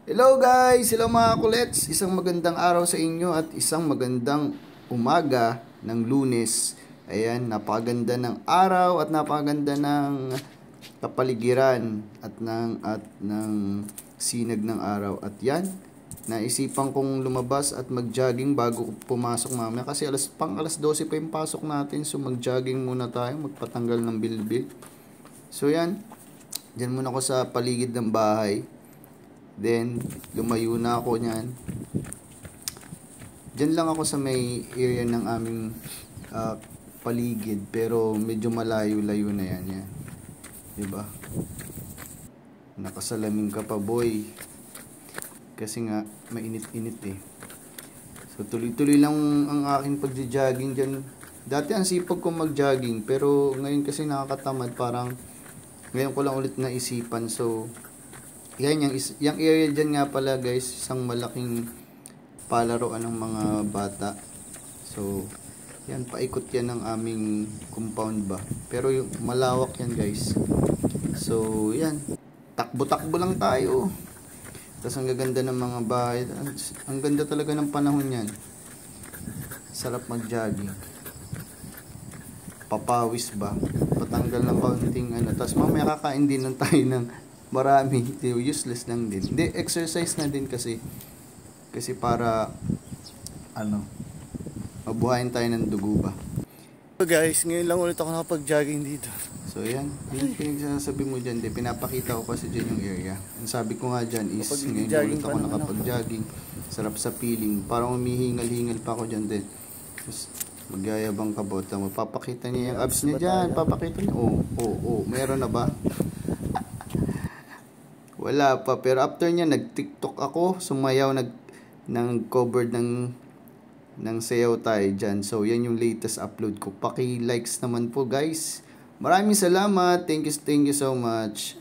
Hello guys! Hello mga kulets! Isang magandang araw sa inyo at isang magandang umaga ng Lunes. Ayan, napakaganda ng araw at napakaganda ng kapaligiran at ng sinag ng araw. At yan, naisipan kong lumabas at mag-jogging bago pumasok mamaya kasi alas 12 pa yung pasok natin. So mag-jogging muna tayo, magpatanggal ng bilbil. So yan, dyan muna ako sa paligid ng bahay. Then, lumayo na ako niyan. Diyan lang ako sa may area ng aming paligid. Pero medyo malayo-layo na yan. Diba? Nakasalamin ka pa, boy. Kasi nga, mainit-init eh. So, tuloy-tuloy lang ang aking pagja-jogging dyan. Dati ang sipag kong mag-jogging. Pero ngayon kasi nakakatamad. Parang, ngayon ko lang ulit naisipan. So, yan, yung area dyan nga pala guys, isang malaking palaruan ng mga bata. So, yan, paikot yan ng aming compound ba. Pero yung malawak yan guys. So, yan, takbo-takbo lang tayo. Tapos ang gaganda ng mga bahay. Ang ganda talaga ng panahon yan. Sarap mag-jogging. Papawis ba? Patanggal ng kaunting ano. Tapos mamaya kakain din lang tayo ng marami, useless lang din. Hindi, exercise na din kasi para mabuhayin tayo ng dugo ba. So guys, ngayon lang ulit ako nakapag-jogging dito. So yan, yung pinagsasabi mo dyan, pinapakita ko kasi dyan yung area. Ang sabi ko nga dyan is, ngayon lang ulit ako nakapag-jogging. Sarap sa feeling, parang umihingal-hingal pa ako dyan din. Tapos, magyayabang ka ba? Mapapakita niya yung abs niya dyan, papakita niya. Oo, meron na ba? Wala pa, pero after niya nag-TikTok ako, sumayaw ng cover ng sayaw tayo dyan. So yan yung latest upload ko. Paki-likes naman po guys. Maraming salamat. Thank you so much.